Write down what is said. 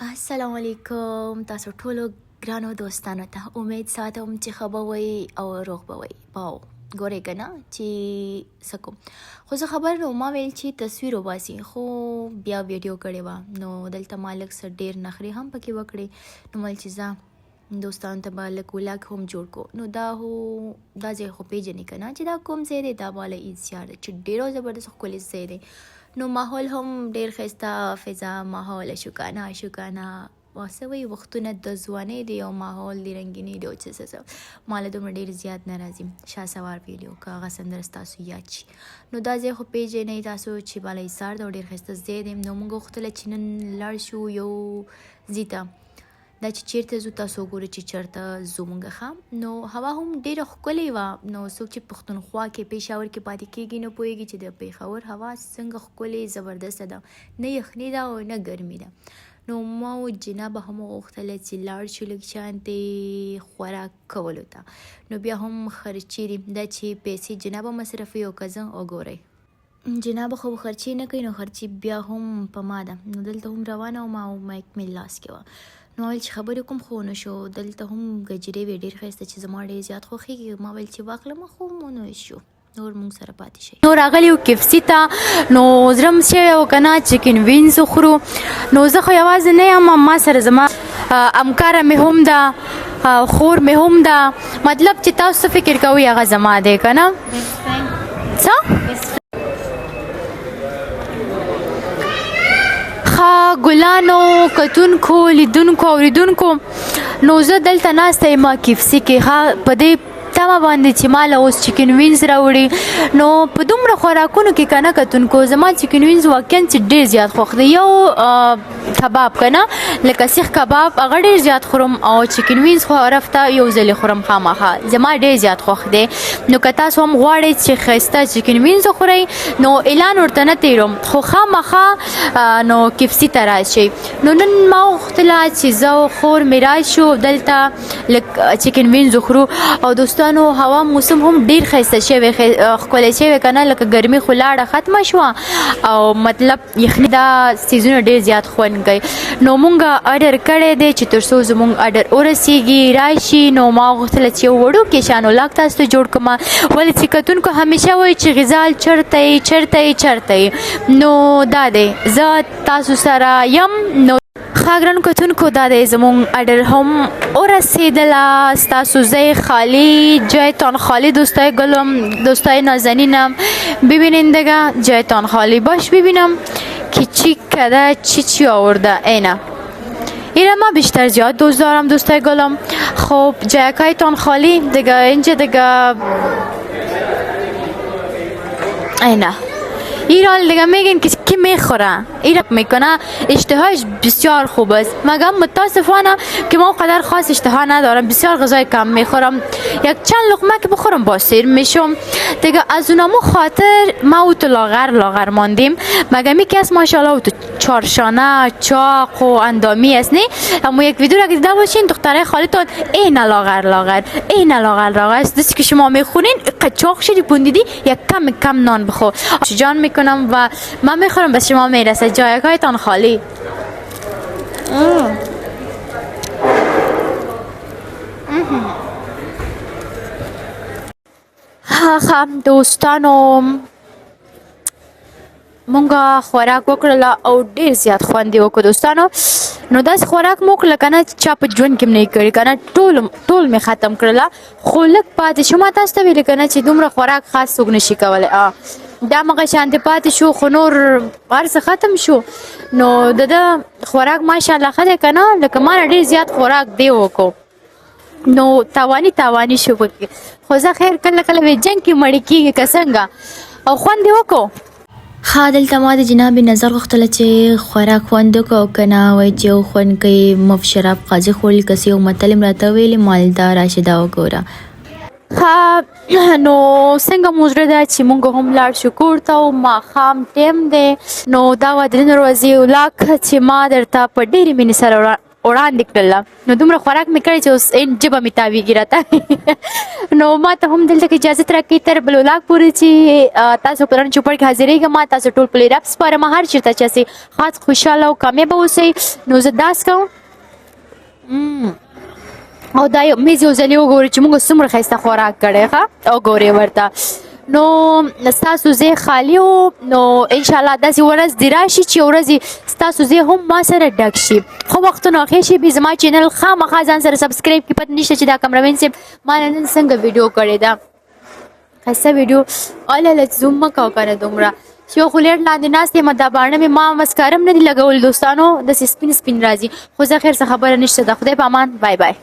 السلام علیکم تاسو ټولو ګرانو دوستانو ته امید ساتم چې ښه به وئ او روغ به وئ. باو ګورئ که نه چې څه کوم خو زه خبر نه ما ویل چې تصویر وباسي خو بیا ویډیو کړې وه نو دلته ما لږ څه ډېر نخرې هم پکې وکړې نو مل چې ځه دوستانو ته به لږ ولاګ هم جوړ کو نو دا ځای خو پیژنې که نه چې دا کوم ځای دی دا والا ایزیار دی چې ډېر زبردست ښکلی ځای دی نو ماحول هم ډېر ښایسته فضا ماحول اشوکانه واسه وایي وختونه د ځوانۍ دی او ماحول د رنګینۍ دی او څه ما له دومره ډېر زیات نه راځي شهسوار ویلي که هغه سندره ستاسو یاد شي نو دا ځای خو پیژنئ تاسو چې بالا حصار دی او ډېر ښایسته ځای دی نو موږ غوښتله چې نن لاړ شو یو ځای ته دا چې چیرته ځو تاسو وګورئ چې چېرته ځو موږ ښه نو هوا هم ډېره ښکلې وه نو څوک چې پښتونخوا کې پېښور کې پاتې کېږي نو پوهېږي چې د پېښور هوا څنګه ښکلې زبردسته ده نه یخني ده او نه ګرمي ده نو ما و جنابه هم وغوښتله چې لاړ شو لږ شانتې خوراک کولو ته نو بیا هم خرچې دي دا چې پیسې جنابه مصرفوي او که زه وګورئ جنابه خو خرچې نه کوي نو خرچې بیا هم په ما ده نو دلته هم روانه وم او مایک مې لاس کې وه نو ویل چې خبرې کوم خو نه شو دلته هم ګجرې وې ډېر ښایسته چې زما ډېر زیات خوښېږي ما ویل چې واخلم خو ونه شو نور موږ سره پاتې شئ نو راغلی و کفسي ته نو زړه م شوی و که نه چکن وینز وخورو نو زه خو یوازې نه یم ما سره زما همکاره مې هم ده خور مې هم ده مطلب چې تاسو څه فکر کوئ هغه زما دی که نه څه ګلانو کتونکو لیدونکو اوریدونکو نو زه دلته ناسته یم کیفسي کې په دې تمه باندې چې ما له اوس چکن وینز راوړي نو په دومره خوراکونو کې که نه کتونکو زما چکن وینز واقعا چې ډېر زیات خوښ دی یو کباب که نه لکه سیخ کباب هغه ډېر زیات خورم او چکن وینز خو هفته یو ځلې خورم خامخا زما ډېر زیات خوښ دی نو که تاسو هم غواړئ چې ښایسته چکن وینز وخورئ نو اعلان ورته نه تیروم خو خامخا نو کیفسي ته راشئ نو نن ما وغوښتله چې زه او خور مې راشو دلته لږ چکن وینز وخورو او دوستانو هوا موسم هم ډېر ښایسته شوی ښکلی شوی که نه لکه ګرمي خو لاړه ختمه شوه او مطلب یخني دا سیزونه ډېر زیات خوند کوي نو مونږ اډر کړی دی چې تر څو زموږ اډر ورسیږي راشي نو ما غوښتله چې یو وړوکی شان ولاګ تاسو ته جوړ کړم ولې چې کتونکو همیشه وایي چې غزال چرته یې نو دا دی زه تاسو سره یم نو ښاګرانو کتونکو دا دی زموږ اډر هم ورسېدله ستاسو ځای خالی جایتان خالی دوستای گلم دوستای نازنینم ببینندگان جایتان خالی باش ببینم که چی کده چی آورده اینه ایره ما بیشتر زیاد دوست دارم دوستای گلم خب جایکایتان خالی دیگه اینجا دیگه اینه ایران دیگه میگن که کی میخوره ایران میکنه اشتهاش بسیار خوب است مگم متاسفانه که ما قدر خاص اشتها ندارم بسیار غذای کم میخورم یک چند لقمه که بخورم باسیر میشم دیگه از اونمو خاطر ما او تو لاغر ماندیم مگم یکی از ماشاءالله او تو چارشانه چاق و اندامی است نه اما یک ویدیو را دیده باشین دختره خالتون این لاغر است دستی که شما میخورین چاق شدی پوندیدی یک کم نان بخور جان میکنم و من میخورم بس شما میرسه جایگاهتان خالی دوستانو مونږه خوراک وکړله او ډېر زیات خوند یې وکړو دوستانو نو داسې خوراک مو وکړله که نه چا په ژوند کې م نه یې کړي که نه ټول مې ختم کړله خو لږ پاتې شو ما تاسو ته ویلې که نه چې دومره خوراک خاص څوک نشي کولی دا مغه شانتې پاتې شو خو نور هر څه ختم شو نو د ده خوراک ماشاءالله ښه دی که نه لکه ما نه ډېر زیات خوراک دی وکړو نو تاواني شو پکې خو زه خیر کله وی جنګ کې مړې کېږي که څنګه او خوند یې وکړو ښه دلته ما د جنابې نظر غوښتله چې خوراک خوند وکړو او که نه وایي چې یو خوند کوي مف شراب قاضي خوړلي کسې یو متل م راته ویلې مالدا راشه دا وګوره ښه نو څنګه مو زړه ده چې مونږ هم لاړ شو کور ته او ماښام ټیم دی نو دا وه د نن ورځې ولاګ چې ما درته په ډېرې مینې سره وړاندې کړله نو دومره خوراک مې کړی چې اوس ژبه مې تاویږي راته نو ما ته هم دلته کې اجازت راکړئ تر بل ولاګ پورې چې تاسو په نن چوپړ کې حاضرېږم ما تاسو ټول پلې رب سپارم هر چېرته چې هسې خاص خوشحاله او کامیابه اوسئ نو زه داس کوم او دا یو میز یو ځلې وګورئ چې موږ څومره ښایسته خوراک کړی ښه او ګورئ ورته نو ستاسو ځای خالي و نو انشاءالله داسې ورځ دې راشي چې ورځې ستاسو ځای هم ما سره ډک شي ښه وختونه ښې شي بیا زما چینل خامخا ځان سره سبسکرایب کړي پته نشته چې دا کمرمین صاحب ما نن څنګه ویډیو کړې ده ښایسته ویډیو الله زوم مه کوه که نه دومره چې یو خو لېټ لاندې ناست یم دا باڼه مې ما مسکاره هم نه دي لګول دوستانو داسې سپین سپین راځي خو زه خیر څه خبره نشته ده خدای په امان بای بای